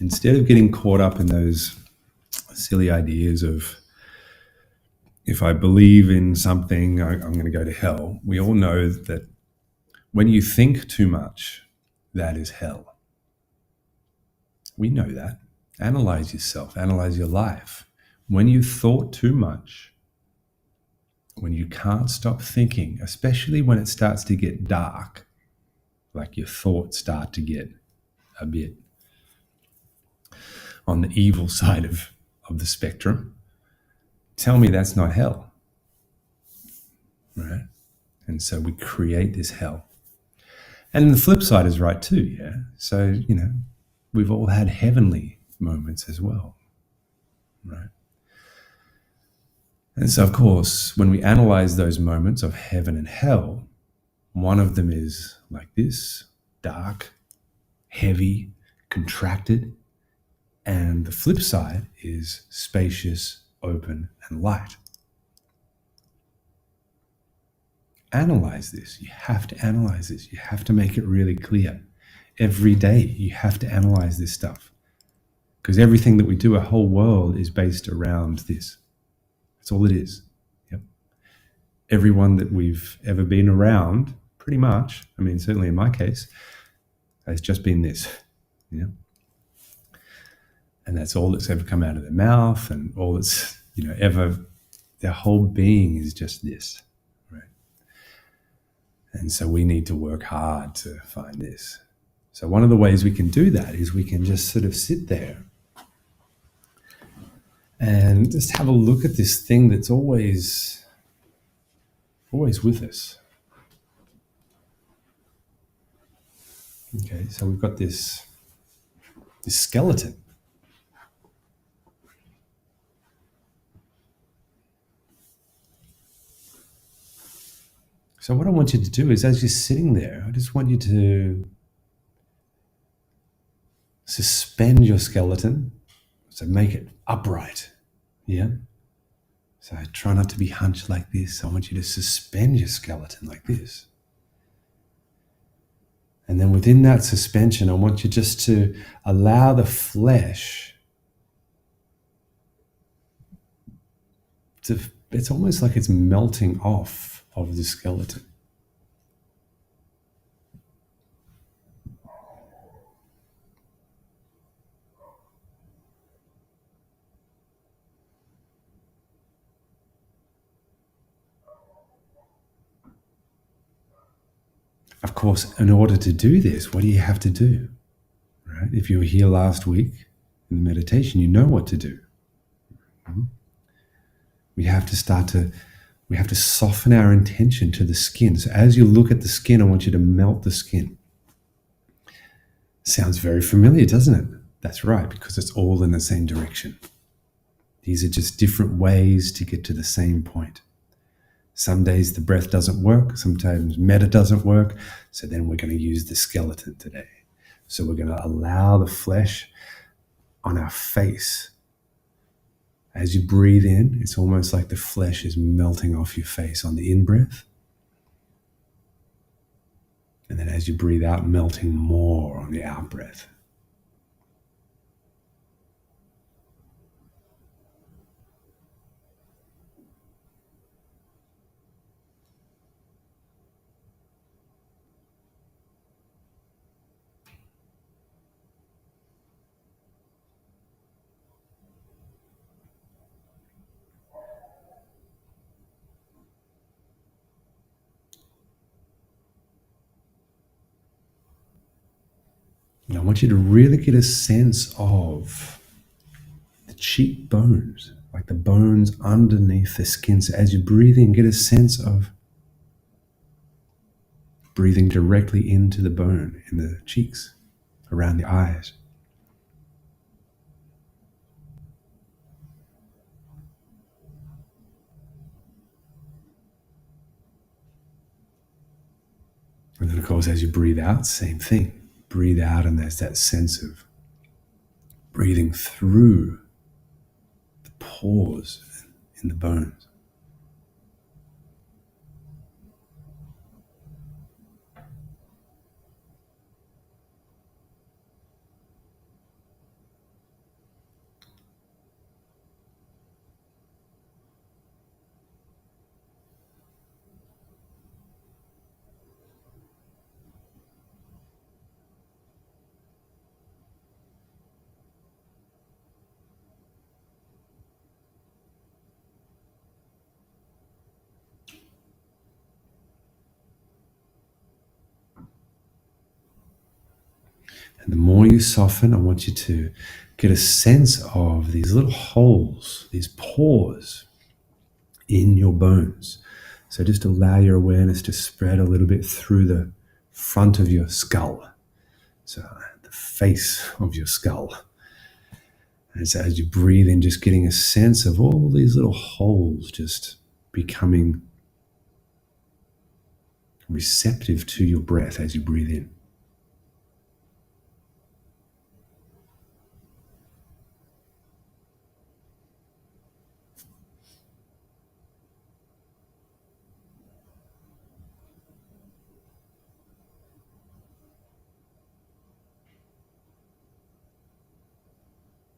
instead of getting caught up in those silly ideas of, if I believe in something, I'm going to go to hell. We all know that when you think too much, that is hell. We know that. Analyze yourself, analyze your life. When you thought too much, when you can't stop thinking, especially when it starts to get dark, like your thoughts start to get a bit on the evil side of the spectrum, tell me that's not hell, right? And so we create this hell. And the flip side is right too, yeah? So, we've all had heavenly moments as well, right? And so, of course, when we analyze those moments of heaven and hell, one of them is like this, dark, heavy, contracted. And the flip side is spacious, open, and light. Analyze this. You have to analyze this. You have to make it really clear. Every day, you have to analyze this stuff. Because everything that we do, our whole world is based around this. That's all it is. Yep. Everyone that we've ever been around, pretty much, certainly in my case, has just been this. Yeah. And that's all that's ever come out of their mouth, and all that's, ever, their whole being is just this, right? And so we need to work hard to find this. So one of the ways we can do that is we can just sort of sit there and just have a look at this thing that's always with us. Okay, so we've got this skeleton. So what I want you to do is, as you're sitting there, I just want you to suspend your skeleton. So make it upright. Yeah. So try not to be hunched like this. I want you to suspend your skeleton like this. And then within that suspension, I want you just to allow the flesh to, it's almost like it's melting off of the skeleton. Of course, in order to do this, what do you have to do? Right? If you were here last week in the meditation, you know what to do. We have to soften our intention to the skin. So as you look at the skin, I want you to melt the skin. Sounds very familiar, doesn't it? That's right, because it's all in the same direction. These are just different ways to get to the same point. Some days the breath doesn't work. Sometimes metta doesn't work. So then we're going to use the skeleton today. So we're going to allow the flesh on our face. As you breathe in, it's almost like the flesh is melting off your face on the in-breath. And then as you breathe out, melting more on the out-breath. And I want you to really get a sense of the cheekbones, like the bones underneath the skin. So as you're breathing, get a sense of breathing directly into the bone in the cheeks, around the eyes. And then, of course, as you breathe out, same thing. Breathe out, and there's that sense of breathing through the pores in the bones. And the more you soften, I want you to get a sense of these little holes, these pores in your bones. So just allow your awareness to spread a little bit through the front of your skull. So the face of your skull. As you breathe in, just getting a sense of all these little holes just becoming receptive to your breath as you breathe in.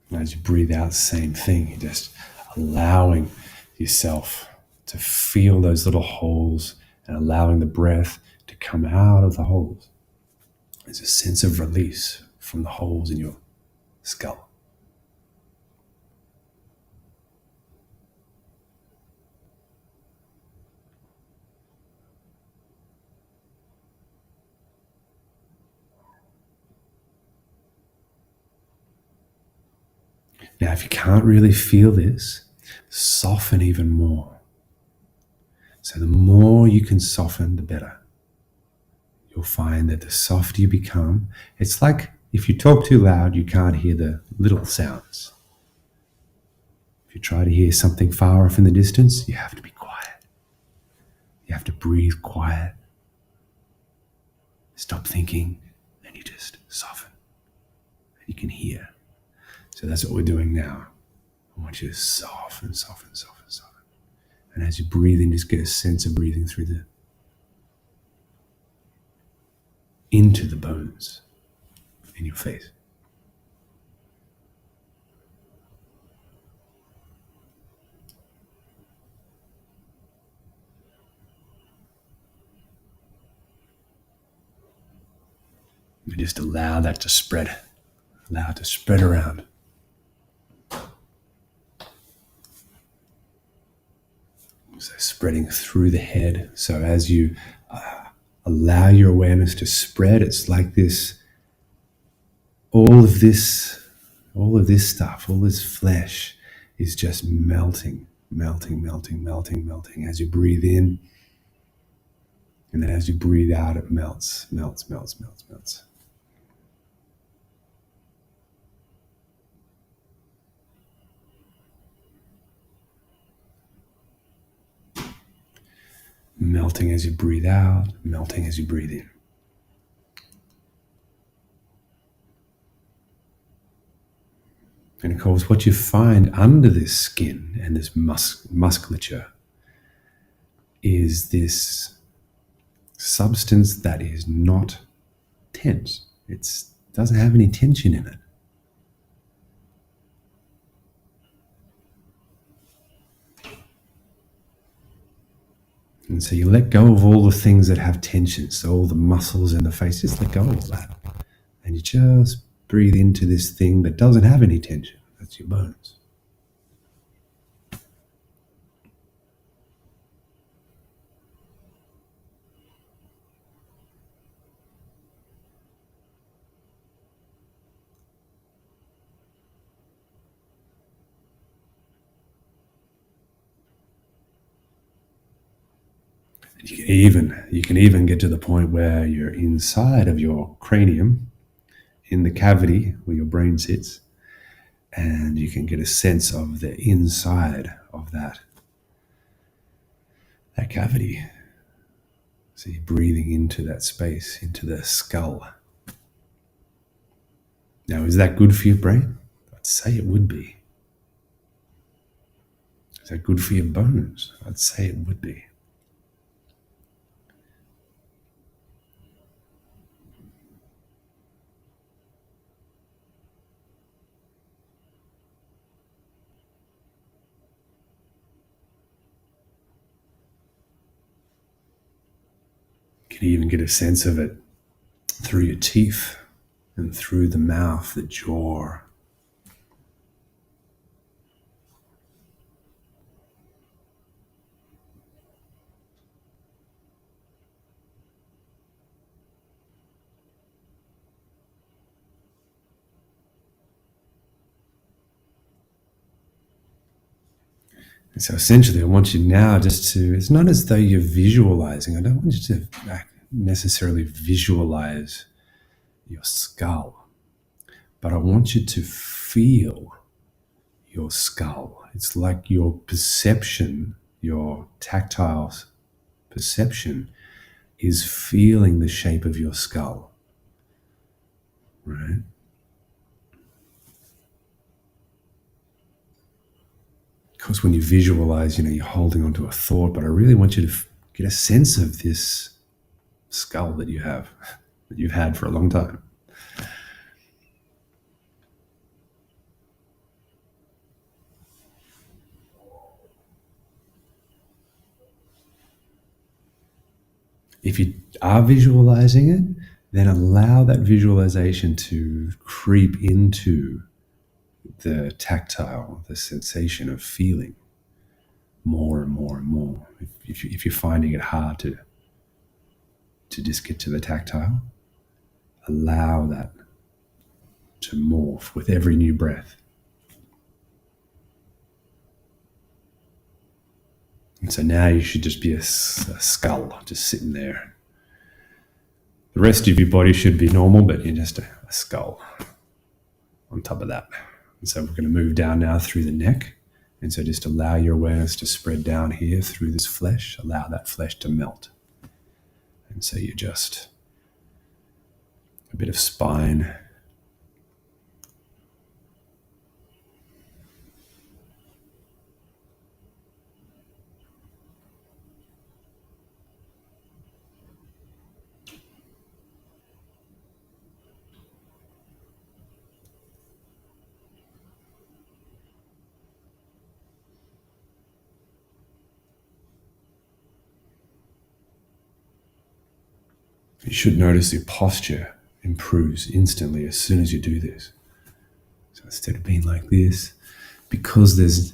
And as you breathe out, same thing. You're just allowing yourself to feel those little holes and allowing the breath to come out of the holes. There's a sense of release from the holes in your skull. Now, if you can't really feel this, soften even more. So the more you can soften, the better. You'll find that the softer you become, it's like if you talk too loud, you can't hear the little sounds. If you try to hear something far off in the distance, you have to be quiet. You have to breathe quiet. Stop thinking, and you just soften. And you can hear. So that's what we're doing now. I want you to soften, soften, soften, soften. And as you breathe in, just get a sense of breathing through into the bones in your face. And just allow that to spread. Allow it to spread around. So spreading through the head. So as you allow your awareness to spread, it's like this, all of this stuff, all this flesh is just melting, melting, melting, melting, melting. As you breathe in, and then as you breathe out, it melts, melts, melts, melts, melts. Melting as you breathe out, melting as you breathe in. And of course, what you find under this skin and this musculature is this substance that is not tense. It doesn't have any tension in it. And so you let go of all the things that have tension. So all the muscles in the face, just let go of that. And you just breathe into this thing that doesn't have any tension. That's your bones. You can even get to the point where you're inside of your cranium, in the cavity where your brain sits, and you can get a sense of the inside of that cavity. So you're breathing into that space, into the skull. Now, is that good for your brain? I'd say it would be. Is that good for your bones? I'd say it would be. You can even get a sense of it through your teeth and through the mouth, the jaw. And so essentially, I want you now just to, it's not as though you're visualizing. I don't want you to necessarily visualize your skull, but I want you to feel your skull. It's like your perception, your tactile perception is feeling the shape of your skull, right? Because when you visualize, you're holding onto a thought, but I really want you to get a sense of this skull that you have, that you've had for a long time. If you are visualizing it, then allow that visualization to creep into the tactile, the sensation of feeling more and more and more. If you're finding it hard to just get to the tactile, allow that to morph with every new breath. And so now you should just be a skull, just sitting there. The rest of your body should be normal, but you're just a skull on top of that. And so we're going to move down now through the neck. And so just allow your awareness to spread down here through this flesh. Allow that flesh to melt. And so you're just a bit of spine. You should notice your posture improves instantly as soon as you do this. So instead of being like this, because there's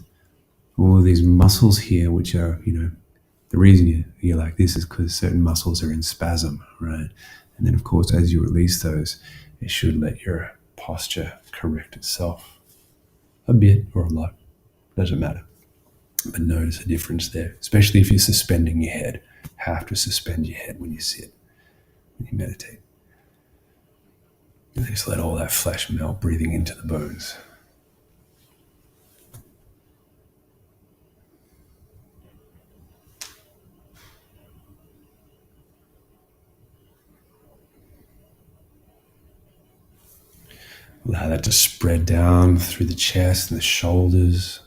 all of these muscles here, which are, the reason you're like this is because certain muscles are in spasm, right? And then, of course, as you release those, it should let your posture correct itself a bit or a lot. Doesn't matter. But notice a difference there, especially if you're suspending your head. Have to suspend your head when you sit, when you meditate. And just let all that flesh melt, breathing into the bones. Allow that to spread down through the chest and the shoulders.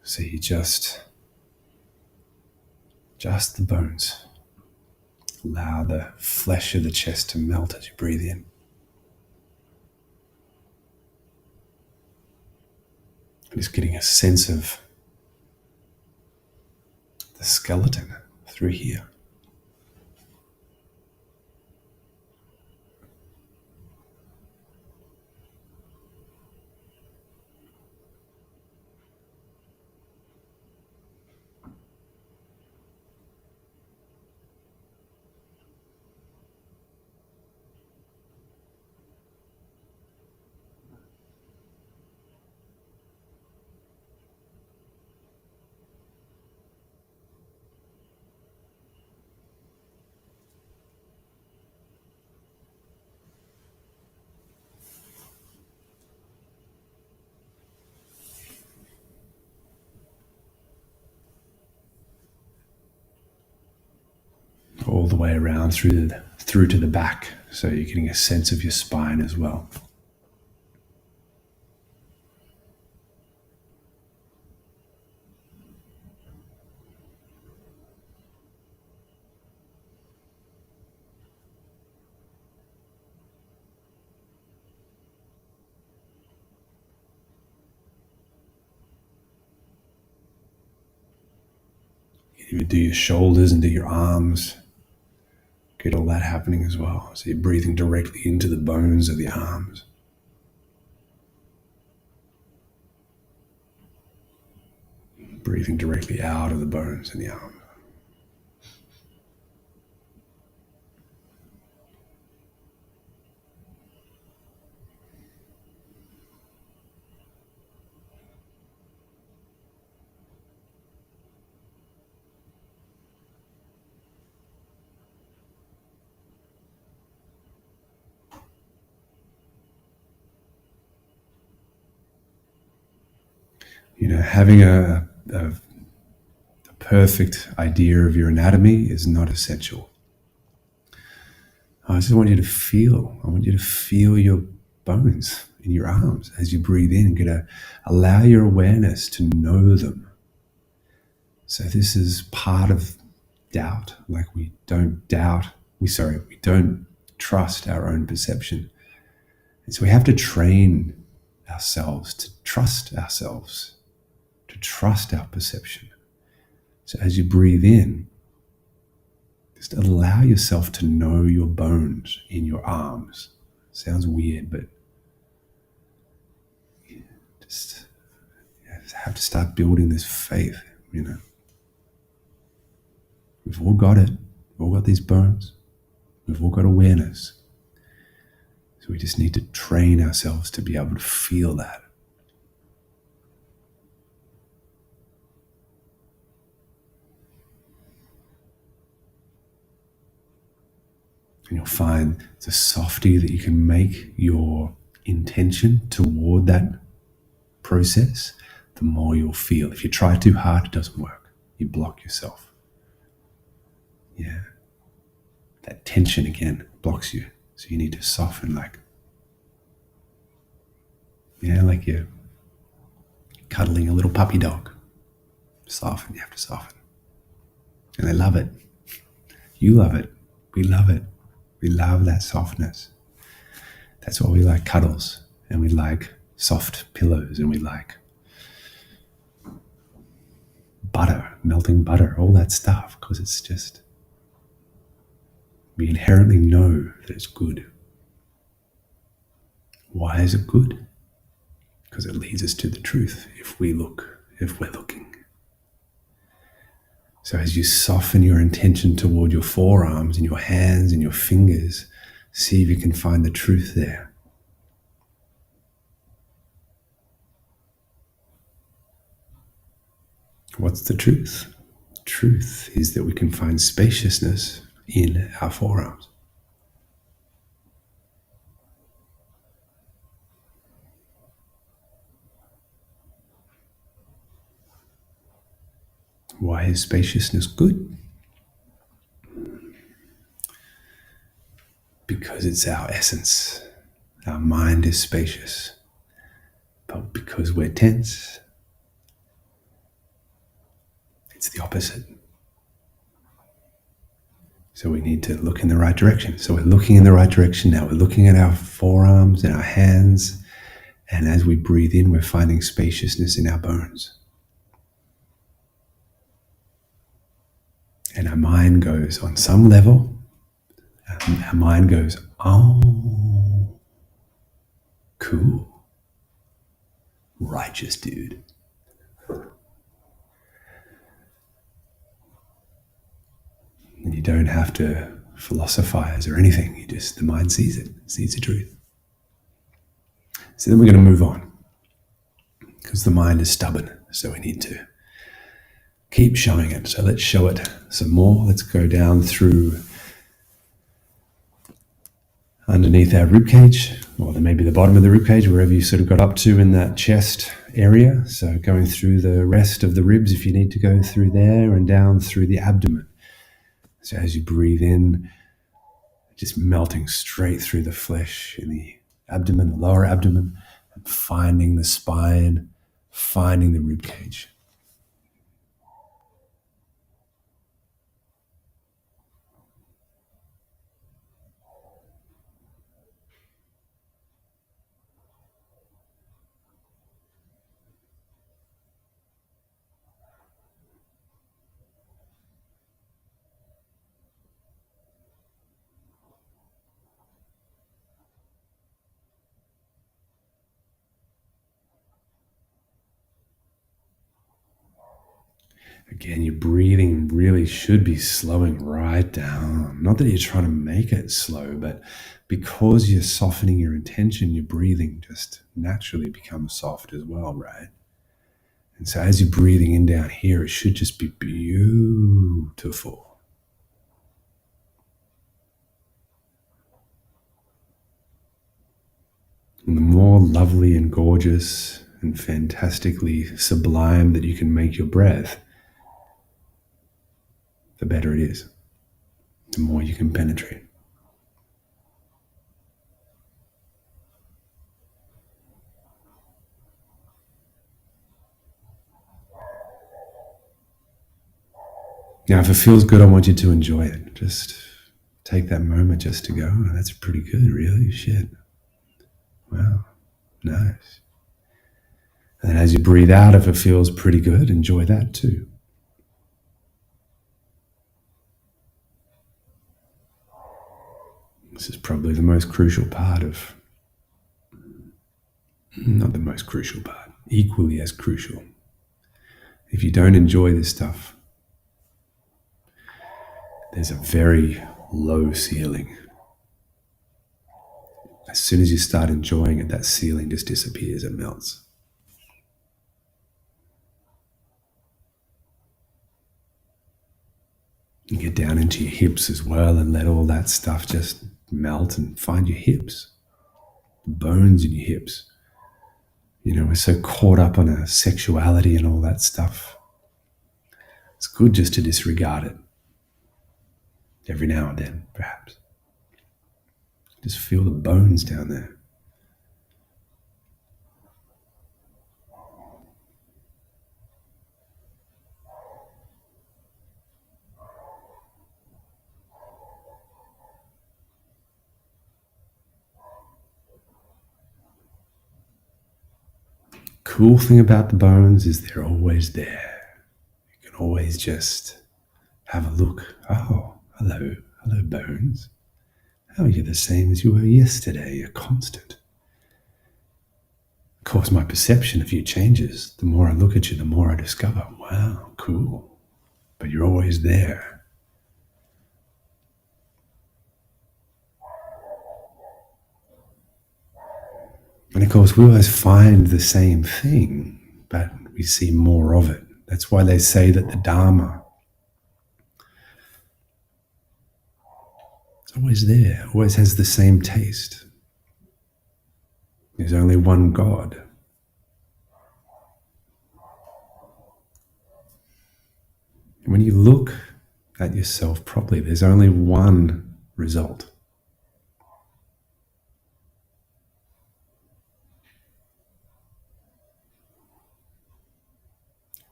So you just the bones. Allow the flesh of the chest to melt as you breathe in. Just getting a sense of the skeleton through here. All the way around through to the back, so you're getting a sense of your spine as well. You do your shoulders and do your arms. Get all that happening as well. So you're breathing directly into the bones of the arms. Breathing directly out of the bones in the arms. Having a perfect idea of your anatomy is not essential. I just want you to feel. I want you to feel your bones in your arms as you breathe in. Allow your awareness to know them. So this is part of doubt. Like we don't trust our own perception. And so we have to train ourselves to trust ourselves, to trust our perception. So as you breathe in, just allow yourself to know your bones in your arms. Sounds weird, but just have to start building this faith, We've all got it. We've all got these bones. We've all got awareness. So we just need to train ourselves to be able to feel that. And you'll find the softer that you can make your intention toward that process, the more you'll feel. If you try too hard, it doesn't work. You block yourself. Yeah. That tension again blocks you. So you need to soften like you're cuddling a little puppy dog. Soften, you have to soften. And they love it. You love it. We love it. We love that softness. That's why we like cuddles, and we like soft pillows, and we like butter, melting butter, all that stuff, because it's just, we inherently know that it's good. Why is it good? Because it leads us to the truth if we're looking. So as you soften your intention toward your forearms and your hands and your fingers, see if you can find the truth there. What's the truth? Truth is that we can find spaciousness in our forearms. Why is spaciousness good? Because it's our essence. Our mind is spacious. But because we're tense, it's the opposite. So we need to look in the right direction. So we're looking in the right direction now. We're looking at our forearms and our hands. And as we breathe in, we're finding spaciousness in our bones. And our mind goes, on some level, our mind goes, oh, cool. Righteous dude. And you don't have to philosophize or anything. The mind sees it, sees the truth. So then we're going to move on, because the mind is stubborn. So we need to keep showing it. So let's show it some more. Let's go down through underneath our ribcage, or maybe the bottom of the ribcage, wherever you sort of got up to in that chest area. So going through the rest of the ribs if you need to go through there, and down through the abdomen. So as you breathe in, just melting straight through the flesh in the abdomen, the lower abdomen, and finding the spine, finding the ribcage. Again, your breathing really should be slowing right down. Not that you're trying to make it slow, but because you're softening your intention, your breathing just naturally becomes soft as well, right? And so as you're breathing in down here, it should just be beautiful. And the more lovely and gorgeous and fantastically sublime that you can make your breath, the better it is, the more you can penetrate. Now, if it feels good, I want you to enjoy it. Just take that moment just to go, oh, that's pretty good, really? Shit. Wow, nice. And as you breathe out, if it feels pretty good, enjoy that too. This is probably the most crucial part of, not the most crucial part, equally as crucial. If you don't enjoy this stuff, there's a very low ceiling. As soon as you start enjoying it, that ceiling just disappears and melts. You get down into your hips as well and let all that stuff just melt and find your hips, the bones in your hips. You know, we're so caught up on our sexuality and all that stuff. It's good just to disregard it every now and then, perhaps. Just feel the bones down there. Cool thing about the bones is they're always there. You can always just have a look. Oh, hello bones. How are you the same as you were yesterday? A constant. Of course, my perception of you changes. The more I look at you, the more I discover, wow, cool. But you're always there. And of course, we always find the same thing, but we see more of it. That's why they say that the Dharma is always there, always has the same taste. There's only one God. When you look at yourself properly, there's only one result.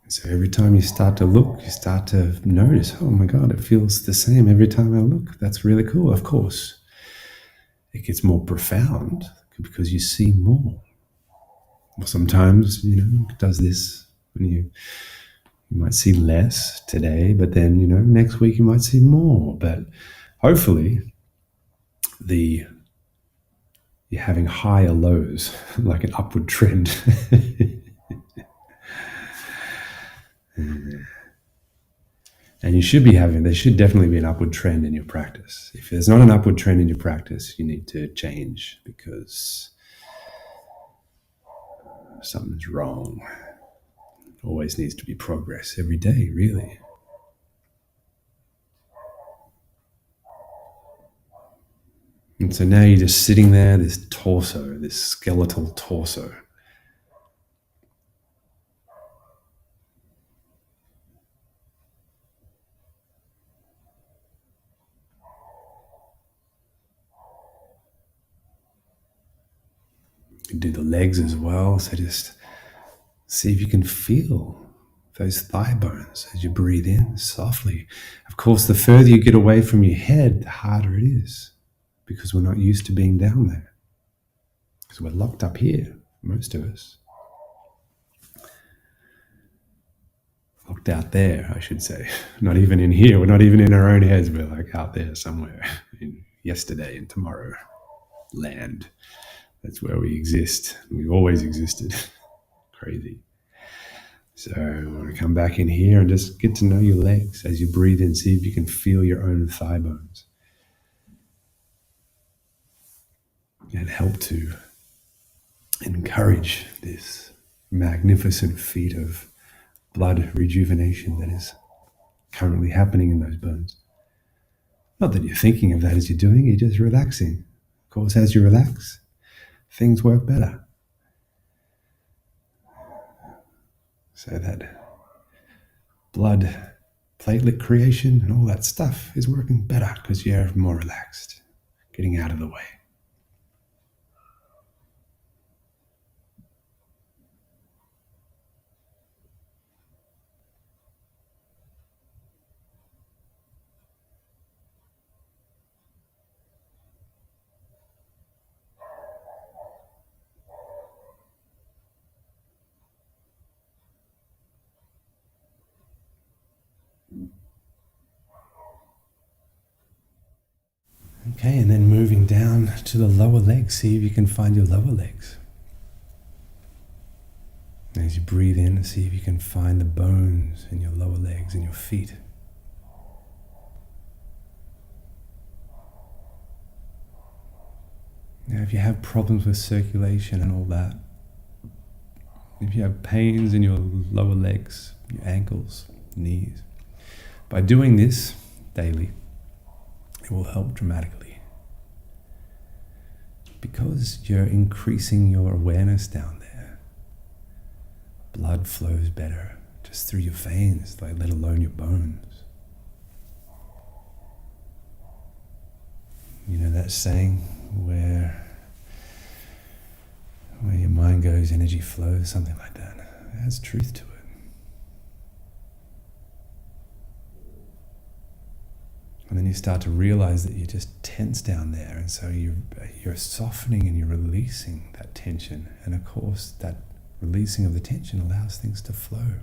So every time you start to look, you start to notice, oh my God, it feels the same every time I look. That's really cool. Of course, it gets more profound because you see more. Or sometimes, it does this when you might see less today, but then, next week you might see more. But hopefully you're having higher lows, like an upward trend. And there should definitely be an upward trend in your practice. If there's not an upward trend in your practice, you need to change because something's wrong. Always needs to be progress every day, really. And so now you're just sitting there, this torso, this skeletal torso. You can do the legs as well, so just see if you can feel those thigh bones as you breathe in softly. Of course, the further you get away from your head, the harder it is because we're not used to being down there. Because we're locked up here, most of us. Locked out there, I should say. Not even in here. We're not even in our own heads. We're like out there somewhere in yesterday and tomorrow land. That's where we exist. We've always existed. Crazy. So I want to come back in here and just get to know your legs as you breathe in. See if you can feel your own thigh bones. And help to encourage this magnificent feat of blood rejuvenation that is currently happening in those bones. Not that you're thinking of that as you're doing, you're just relaxing. Of course, as you relax, things work better. So that blood platelet creation and all that stuff is working better because you're more relaxed, getting out of the way. Okay, and then moving down to the lower legs, see if you can find your lower legs. As you breathe in, see if you can find the bones in your lower legs and your feet. Now, if you have problems with circulation and all that, if you have pains in your lower legs, your ankles, knees, by doing this daily, it will help dramatically. Because you're increasing your awareness down there, blood flows better just through your veins, like let alone your bones. You know that saying where your mind goes, energy flows, something like that. It has truth to it. And then you start to realize that you're just tense down there, and so you're softening and you're releasing that tension. And of course, that releasing of the tension allows things to flow.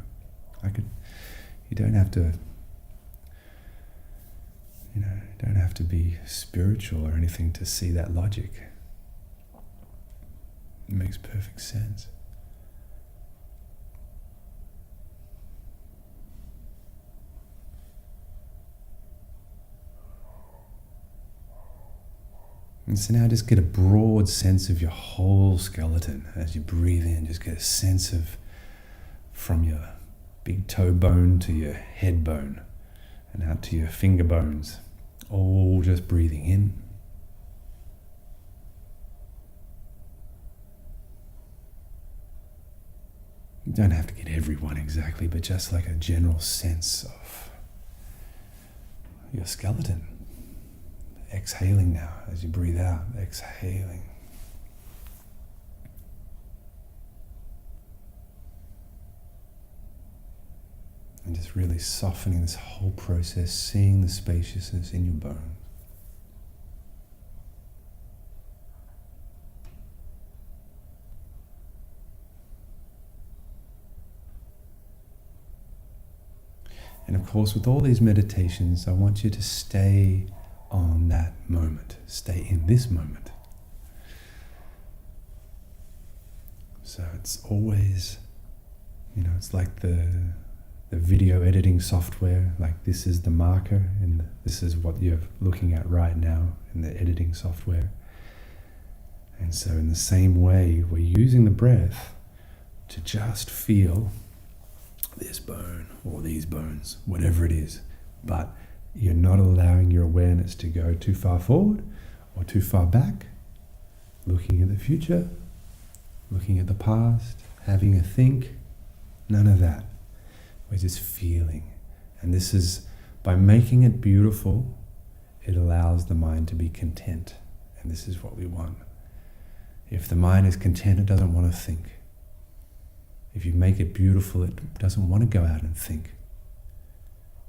You don't have to, don't have to be spiritual or anything to see that logic. It makes perfect sense. And so now just get a broad sense of your whole skeleton as you breathe in. Just get a sense of from your big toe bone to your head bone and out to your finger bones, all just breathing in. You don't have to get everyone exactly, but just like a general sense of your skeleton. Exhaling now as you breathe out, exhaling. And just really softening this whole process, seeing the spaciousness in your bones. And of course, with all these meditations, I want you to stay on that moment. Stay in this moment. So it's always, it's like the video editing software, like this is the marker and this is what you're looking at right now in the editing software. And so in the same way, we're using the breath to just feel this bone or these bones, whatever it is, but you're not allowing your awareness to go too far forward or too far back, looking at the future, looking at the past, having a think, none of that. We're just feeling. And this is, by making it beautiful, it allows the mind to be content. And this is what we want. If the mind is content, it doesn't want to think. If you make it beautiful, it doesn't want to go out and think.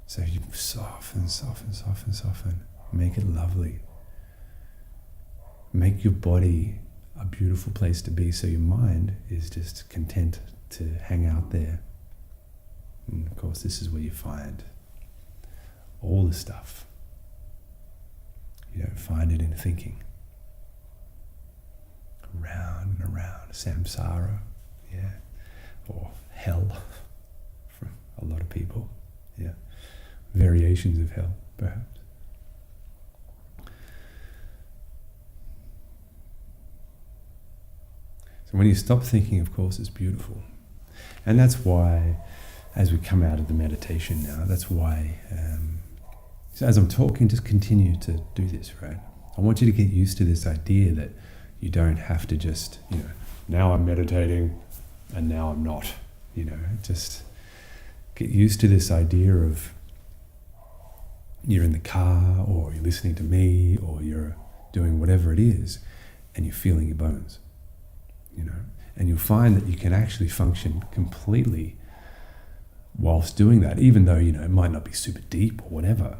So you soften, soften, soften, soften. Make it lovely. Make your body a beautiful place to be, so your mind is just content to hang out there. And of course, this is where you find all the stuff. You don't find it in thinking. Around and around. Samsara, yeah. Or hell, for a lot of people, yeah. Variations of hell, perhaps. So when you stop thinking, of course, it's beautiful. And that's why, as we come out of the meditation now, that's why, so as I'm talking, just continue to do this, right? I want you to get used to this idea that you don't have to just, now I'm meditating and now I'm not. Just get used to this idea of you're in the car, or you're listening to me, or you're doing whatever it is, and you're feeling your bones, and you'll find that you can actually function completely whilst doing that, even though, it might not be super deep or whatever,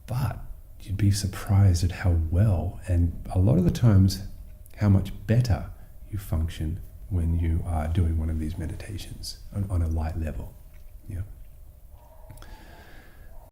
but you'd be surprised at how well, and a lot of the times, how much better you function when you are doing one of these meditations on a light level. Yeah.